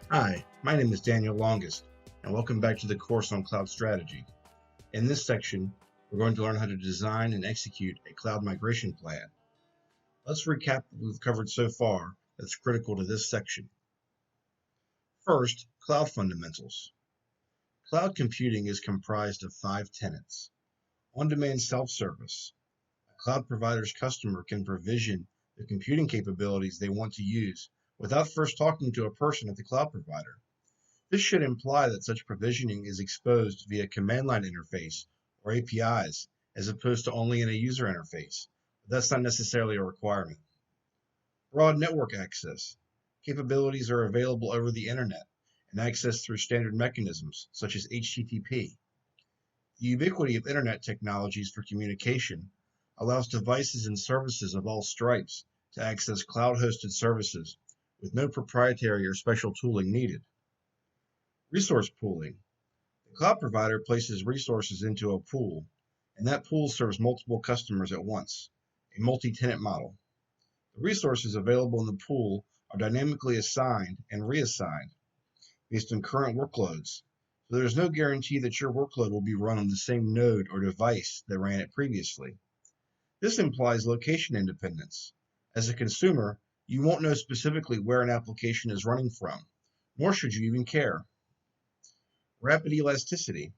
Hi, my name is Daniel Longest, and welcome back to the course on cloud strategy. In this section, we're going to learn how to design and execute a cloud migration plan. Let's recap what we've covered so far that's critical to this section. First, cloud fundamentals. Cloud computing is comprised of 5 tenets. On-demand self-service. A cloud provider's customer can provision the computing capabilities they want to use without first talking to a person at the cloud provider. This should imply that such provisioning is exposed via command line interface or APIs, as opposed to only in a user interface, but that's not necessarily a requirement. Broad network access. Capabilities are available over the internet and accessed through standard mechanisms, such as HTTP. The ubiquity of internet technologies for communication allows devices and services of all stripes to access cloud-hosted services with no proprietary or special tooling needed. Resource pooling. The cloud provider places resources into a pool, and that pool serves multiple customers at once, a multi-tenant model. The resources available in the pool are dynamically assigned and reassigned based on current workloads, so there's no guarantee that your workload will be run on the same node or device that ran it previously. This implies location independence. As a consumer, you won't know specifically where an application is running from, nor should you even care. Rapid elasticity.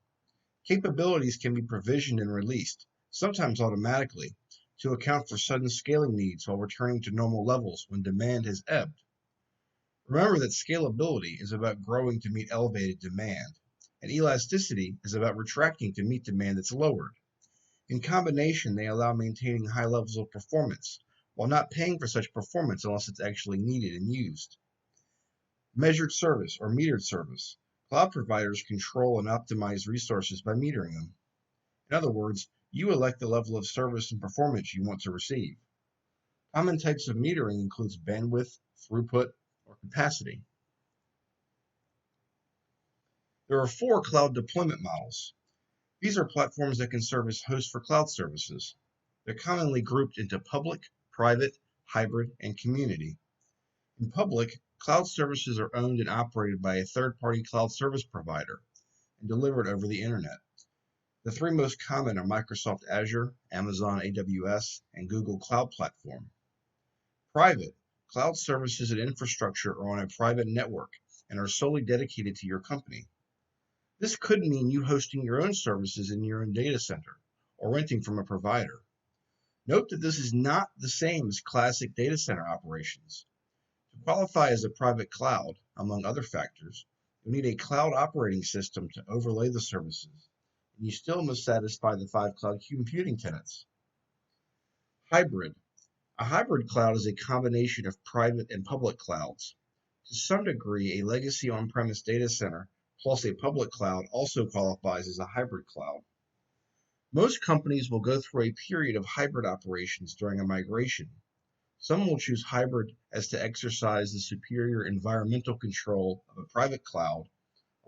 Capabilities can be provisioned and released, sometimes automatically, to account for sudden scaling needs while returning to normal levels when demand has ebbed. Remember that scalability is about growing to meet elevated demand, and elasticity is about retracting to meet demand that's lowered. In combination, they allow maintaining high levels of performance, while not paying for such performance unless it's actually needed and used. Measured service or metered service. Cloud providers control and optimize resources by metering them. In other words, you elect the level of service and performance you want to receive. Common types of metering includes bandwidth, throughput, or capacity. There are 4 cloud deployment models. These are platforms that can serve as hosts for cloud services. They're commonly grouped into public, private, hybrid, and community. In public, cloud services are owned and operated by a third-party cloud service provider and delivered over the internet. The 3 most common are Microsoft Azure, Amazon AWS, and Google Cloud Platform. Private, cloud services and infrastructure are on a private network and are solely dedicated to your company. This could mean you hosting your own services in your own data center or renting from a provider. Note that this is not the same as classic data center operations. To qualify as a private cloud, among other factors, you'll need a cloud operating system to overlay the services, and you still must satisfy the 5 cloud computing tenets. Hybrid. A hybrid cloud is a combination of private and public clouds. To some degree, a legacy on-premise data center plus a public cloud also qualifies as a hybrid cloud. Most companies will go through a period of hybrid operations during a migration. Some will choose hybrid as to exercise the superior environmental control of a private cloud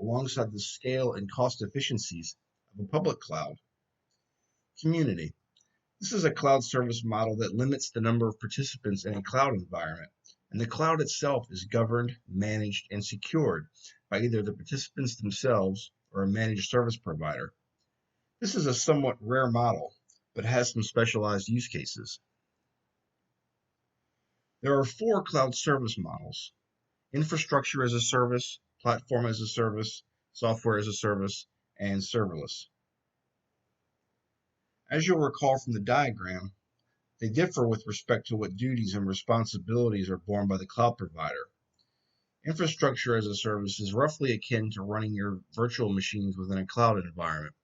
alongside the scale and cost efficiencies of a public cloud. Community. This is a cloud service model that limits the number of participants in a cloud environment, and the cloud itself is governed, managed, and secured by either the participants themselves or a managed service provider. This is a somewhat rare model, but has some specialized use cases. There are 4 cloud service models: infrastructure as a service, platform as a service, software as a service, and serverless. As you'll recall from the diagram, they differ with respect to what duties and responsibilities are borne by the cloud provider. Infrastructure as a service is roughly akin to running your virtual machines within a cloud environment.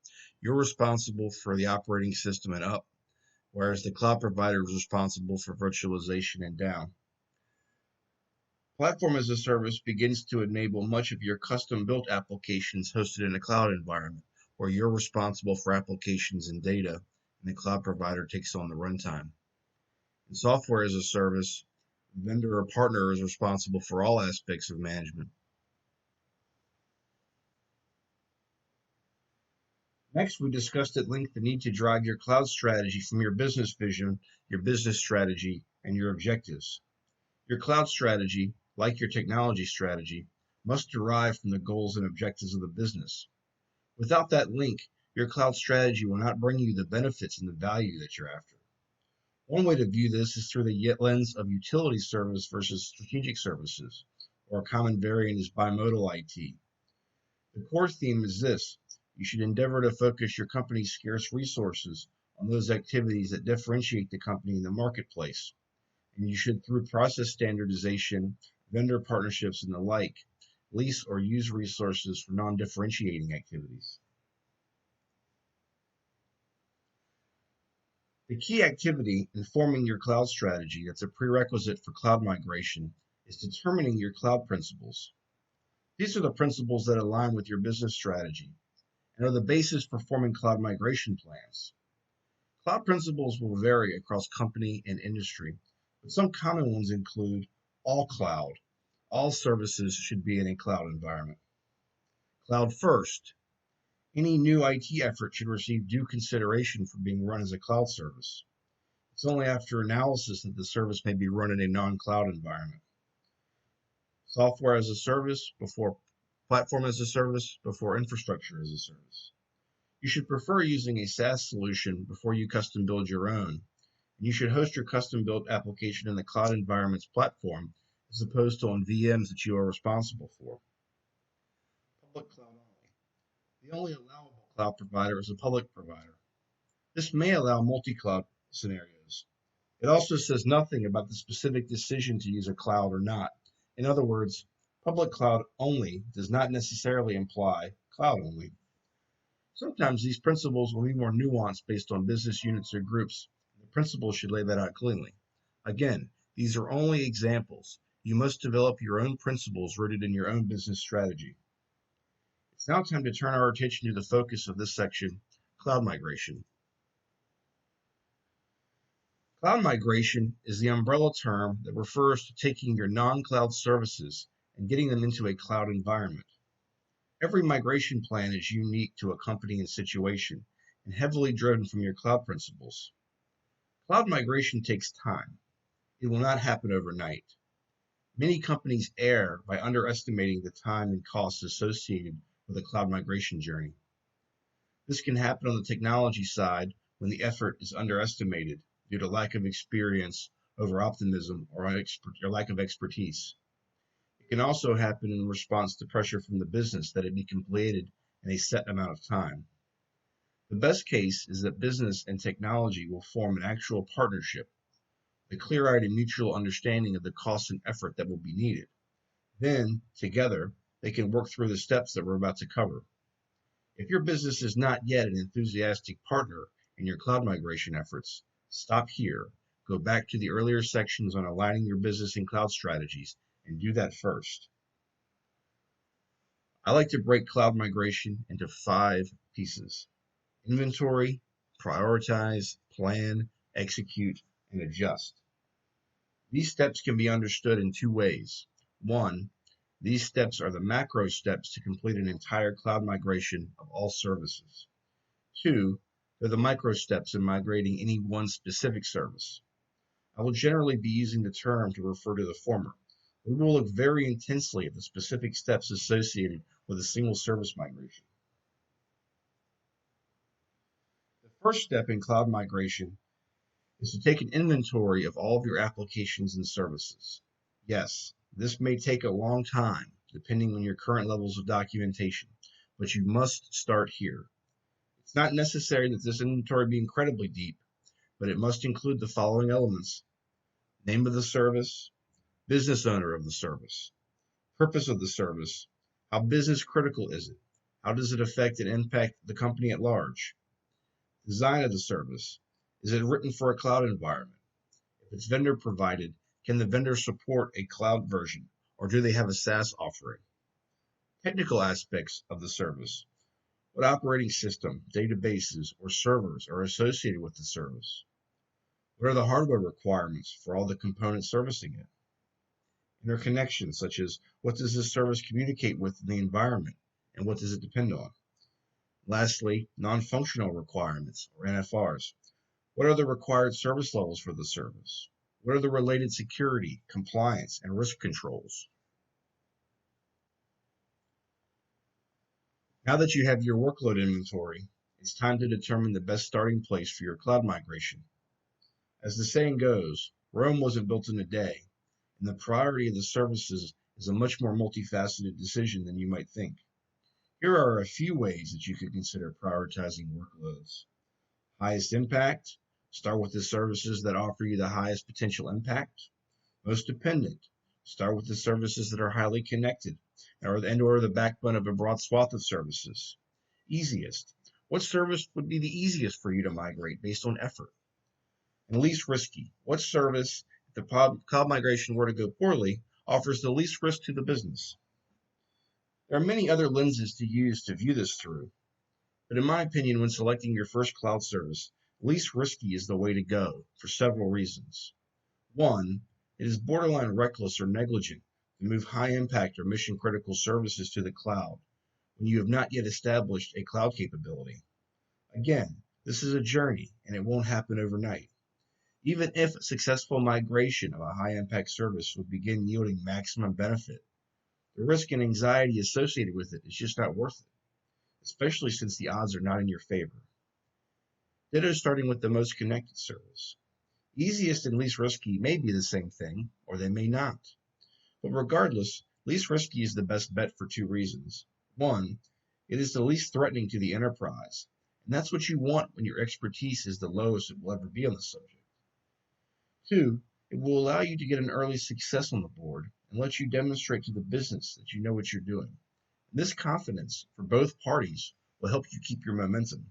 You're responsible for the operating system and up, whereas the cloud provider is responsible for virtualization and down. Platform as a service begins to enable much of your custom-built applications hosted in a cloud environment, where you're responsible for applications and data, and the cloud provider takes on the runtime. In software as a service, vendor or partner is responsible for all aspects of management. Next, we discussed at length the need to drive your cloud strategy from your business vision, your business strategy, and your objectives. Your cloud strategy, like your technology strategy, must derive from the goals and objectives of the business. Without that link, your cloud strategy will not bring you the benefits and the value that you're after. One way to view this is through the lens of utility service versus strategic services, or a common variant is bimodal IT. The core theme is this: you should endeavor to focus your company's scarce resources on those activities that differentiate the company in the marketplace. And you should, through process standardization, vendor partnerships, and the like, lease or use resources for non-differentiating activities. The key activity in forming your cloud strategy that's a prerequisite for cloud migration is determining your cloud principles. These are the principles that align with your business strategy and are the basis for forming cloud migration plans. Cloud principles will vary across company and industry, but some common ones include all cloud. All services should be in a cloud environment. Cloud first. Any new IT effort should receive due consideration for being run as a cloud service. It's only after analysis that the service may be run in a non-cloud environment. Software as a service before platform as a service before infrastructure as a service. You should prefer using a SaaS solution before you custom build your own. And you should host your custom built application in the cloud environment's platform as opposed to on VMs that you are responsible for. Public cloud only. The only allowable cloud provider is a public provider. This may allow multi-cloud scenarios. It also says nothing about the specific decision to use a cloud or not. In other words, public cloud only does not necessarily imply cloud only. Sometimes these principles will be more nuanced based on business units or groups. The principles should lay that out cleanly. Again, these are only examples. You must develop your own principles rooted in your own business strategy. It's now time to turn our attention to the focus of this section, cloud migration. Cloud migration is the umbrella term that refers to taking your non-cloud services and getting them into a cloud environment. Every migration plan is unique to a company and situation and heavily driven from your cloud principles. Cloud migration takes time. It will not happen overnight. Many companies err by underestimating the time and costs associated with a cloud migration journey. This can happen on the technology side when the effort is underestimated due to lack of experience, over optimism, or lack of expertise. It can also happen in response to pressure from the business that it be completed in a set amount of time. The best case is that business and technology will form an actual partnership, a clear-eyed and mutual understanding of the cost and effort that will be needed. Then, together, they can work through the steps that we're about to cover. If your business is not yet an enthusiastic partner in your cloud migration efforts, stop here, go back to the earlier sections on aligning your business and cloud strategies, and do that first. I like to break cloud migration into 5 pieces: inventory, prioritize, plan, execute, and adjust. These steps can be understood in 2 ways. 1, these steps are the macro steps to complete an entire cloud migration of all services. 2, they're the micro steps in migrating any one specific service. I will generally be using the term to refer to the former. We will look very intensely at the specific steps associated with a single service migration. The first step in cloud migration is to take an inventory of all of your applications and services. Yes, this may take a long time, depending on your current levels of documentation, but you must start here. It's not necessary that this inventory be incredibly deep, but it must include the following elements: name of the service, business owner of the service, purpose of the service, how business critical is it, how does it affect and impact the company at large, design of the service, is it written for a cloud environment? If it's vendor provided, can the vendor support a cloud version, or do they have a SaaS offering? Technical aspects of the service. What operating system, databases, or servers are associated with the service? What are the hardware requirements for all the components servicing it? Interconnections, such as what does this service communicate with in the environment, and what does it depend on? Lastly, non-functional requirements, or NFRs. What are the required service levels for the service? What are the related security, compliance, and risk controls? Now that you have your workload inventory, it's time to determine the best starting place for your cloud migration. As the saying goes, Rome wasn't built in a day, and the priority of the services is a much more multifaceted decision than you might think. Here are a few ways that you could consider prioritizing workloads. Highest impact, start with the services that offer you the highest potential impact. Most dependent, start with the services that are highly connected and or the backbone of a broad swath of services. Easiest, what service would be the easiest for you to migrate based on effort? And least risky, what service, if the cloud migration were to go poorly, offers the least risk to the business? There are many other lenses to use to view this through, but in my opinion, when selecting your first cloud service, least risky is the way to go for several reasons. One, it is borderline reckless or negligent to move high impact or mission critical services to the cloud when you have not yet established a cloud capability. Again, this is a journey and it won't happen overnight. Even if successful migration of a high impact service would begin yielding maximum benefit, the risk and anxiety associated with it is just not worth it, especially since the odds are not in your favor. Ditto starting with the most connected service. Easiest and least risky may be the same thing, or they may not. But regardless, least risky is the best bet for two reasons. One, it is the least threatening to the enterprise, and that's what you want when your expertise is the lowest it will ever be on the subject. Two, it will allow you to get an early success on the board and let you demonstrate to the business that you know what you're doing. And this confidence for both parties will help you keep your momentum.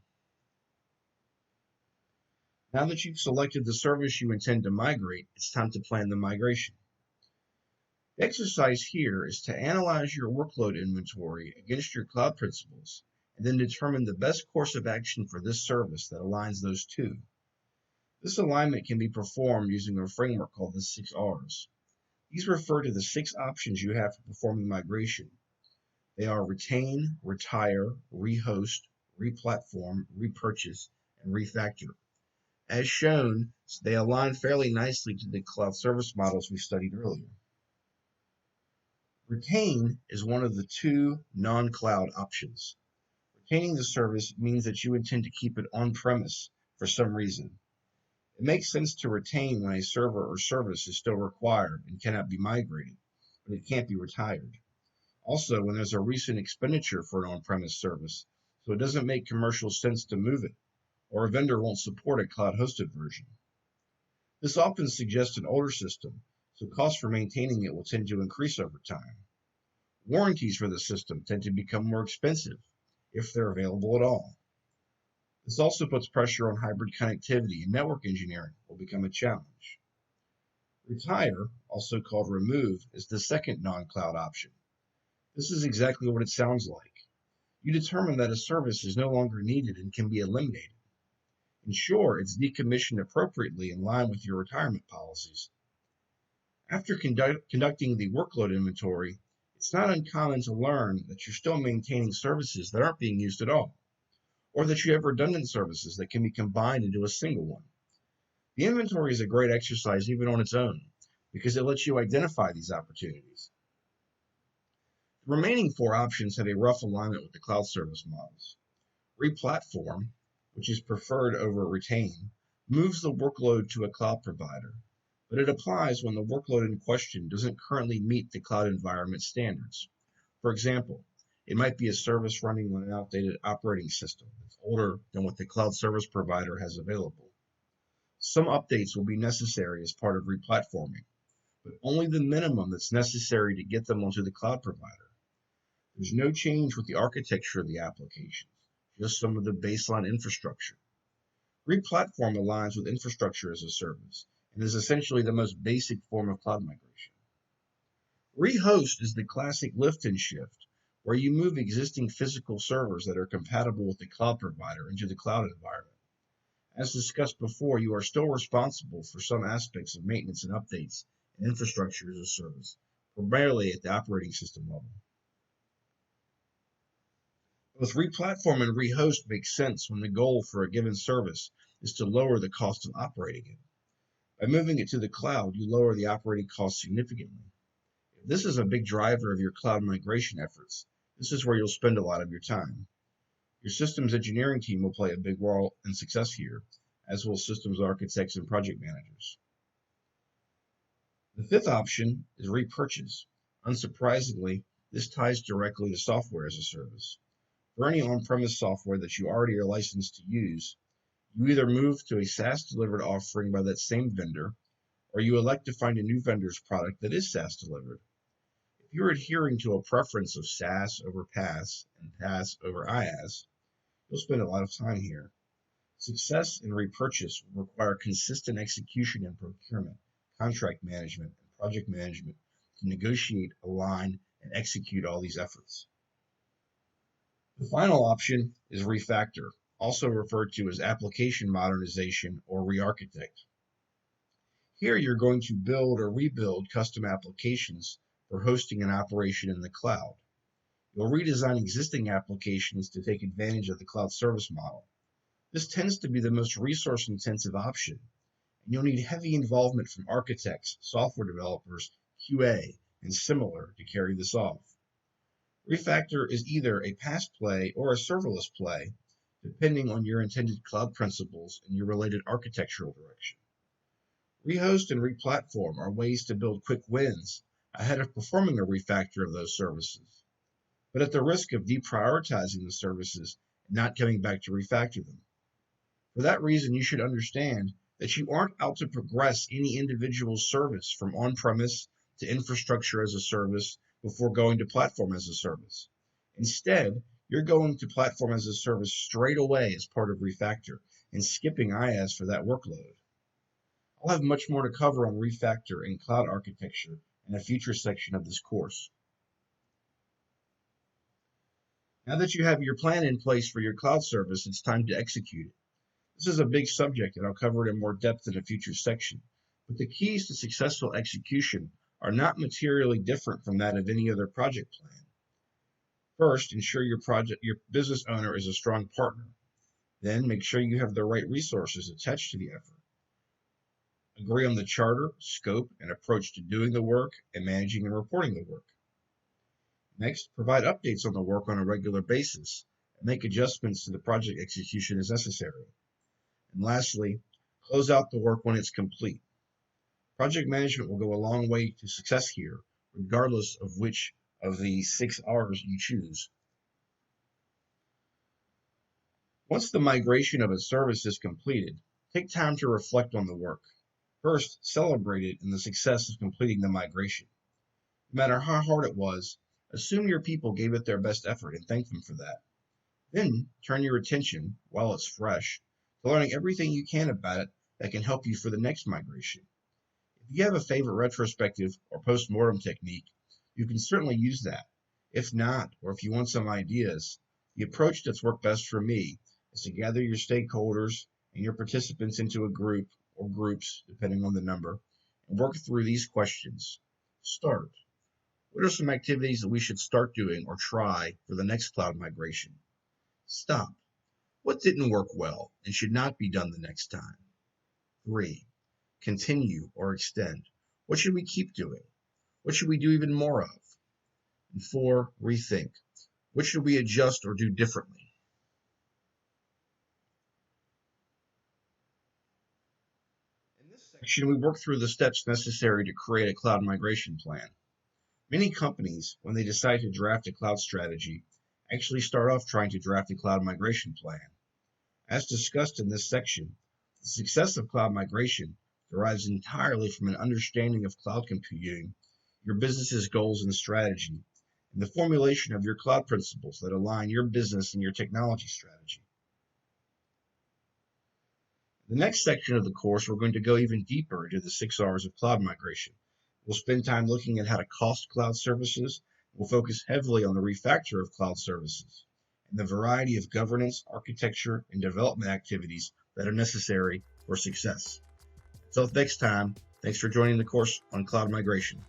Now that you've selected the service you intend to migrate, it's time to plan the migration. The exercise here is to analyze your workload inventory against your cloud principles and then determine the best course of action for this service that aligns those two. This alignment can be performed using a framework called the 6 Rs. These refer to the 6 options you have for performing migration. They are retain, retire, rehost, replatform, repurchase, and refactor. As shown, they align fairly nicely to the cloud service models we studied earlier. Retain is one of the two non-cloud options. Retaining the service means that you intend to keep it on-premise for some reason. It makes sense to retain when a server or service is still required and cannot be migrated, but it can't be retired. Also, when there's a recent expenditure for an on-premise service, so it doesn't make commercial sense to move it, or a vendor won't support a cloud-hosted version. This often suggests an older system, so costs for maintaining it will tend to increase over time. Warranties for the system tend to become more expensive, if they're available at all. This also puts pressure on hybrid connectivity, and network engineering will become a challenge. Retire, also called remove, is the second non-cloud option. This is exactly what it sounds like. You determine that a service is no longer needed and can be eliminated. Ensure it's decommissioned appropriately in line with your retirement policies. After conducting the workload inventory, it's not uncommon to learn that you're still maintaining services that aren't being used at all, or that you have redundant services that can be combined into a single one. The inventory is a great exercise even on its own, because it lets you identify these opportunities. The remaining 4 options have a rough alignment with the cloud service models. Replatform, which is preferred over retain, moves the workload to a cloud provider, but it applies when the workload in question doesn't currently meet the cloud environment standards. For example, it might be a service running on an outdated operating system that's older than what the cloud service provider has available. Some updates will be necessary as part of replatforming, but only the minimum that's necessary to get them onto the cloud provider. There's no change with the architecture of the applications, just some of the baseline infrastructure. Replatform aligns with infrastructure as a service and is essentially the most basic form of cloud migration. Rehost is the classic lift and shift, where you move existing physical servers that are compatible with the cloud provider into the cloud environment. As discussed before, you are still responsible for some aspects of maintenance and updates and infrastructure as a service, primarily at the operating system level. Both replatform and rehost make sense when the goal for a given service is to lower the cost of operating it. By moving it to the cloud, you lower the operating cost significantly. If this is a big driver of your cloud migration efforts, This is where you'll spend a lot of your time. Your systems engineering team will play a big role in success here, as will systems architects and project managers. The fifth option is repurchase. Unsurprisingly, this ties directly to software as a service. For any on-premise software that you already are licensed to use, you either move to a SaaS-delivered offering by that same vendor, or you elect to find a new vendor's product that is SaaS-delivered. If you're adhering to a preference of SaaS over PaaS and PaaS over IaaS, you'll spend a lot of time here. Success in repurchase will require consistent execution in procurement, contract management, and project management to negotiate, align, and execute all these efforts. The final option is refactor, also referred to as application modernization or re-architect. Here you're going to build or rebuild custom applications for hosting and operation in the cloud. You'll redesign existing applications to take advantage of the cloud service model. This tends to be the most resource-intensive option, and you'll need heavy involvement from architects, software developers, QA, and similar to carry this off. Refactor is either a PaaS play or a serverless play, depending on your intended cloud principles and your related architectural direction. Rehost and replatform are ways to build quick wins ahead of performing a refactor of those services, but at the risk of deprioritizing the services and not coming back to refactor them. For that reason, you should understand that you aren't out to progress any individual service from on-premise to infrastructure as a service before going to platform as a service. Instead, you're going to platform as a service straight away as part of refactor and skipping IaaS for that workload. I'll have much more to cover on refactor and cloud architecture in a future section of this course. Now that you have your plan in place for your cloud service, it's time to execute it. This is a big subject, and I'll cover it in more depth in a future section. But the keys to successful execution are not materially different from that of any other project plan. First, ensure your business owner is a strong partner. Then, make sure you have the right resources attached to the effort. Agree on the charter, scope, and approach to doing the work and managing and reporting the work. Next, provide updates on the work on a regular basis and make adjustments to the project execution as necessary. And lastly, close out the work when it's complete. Project management will go a long way to success here, regardless of which of the 6 R's you choose. Once the migration of a service is completed, take time to reflect on the work. First, celebrate it in the success of completing the migration. No matter how hard it was, assume your people gave it their best effort and thank them for that. Then, turn your attention, while it's fresh, to learning everything you can about it that can help you for the next migration. If you have a favorite retrospective or post-mortem technique, you can certainly use that. If not, or if you want some ideas, the approach that's worked best for me is to gather your stakeholders and your participants into a group or groups, depending on the number, and work through these questions. Start. What are some activities that we should start doing or try for the next cloud migration? Stop. What didn't work well and should not be done the next time? 3. Continue or extend. What should we keep doing? What should we do even more of? And 4. Rethink. What should we adjust or do differently? In this section, we work through the steps necessary to create a cloud migration plan. Many companies, when they decide to draft a cloud strategy, actually start off trying to draft a cloud migration plan. As discussed in this section, the success of cloud migration derives entirely from an understanding of cloud computing, your business's goals and strategy, and the formulation of your cloud principles that align your business and your technology strategy. In the next section of the course, we're going to go even deeper into the 6 R's of cloud migration. We'll spend time looking at how to cost cloud services. We'll focus heavily on the refactor of cloud services and the variety of governance, architecture, and development activities that are necessary for success. Until next time, thanks for joining the course on cloud migration.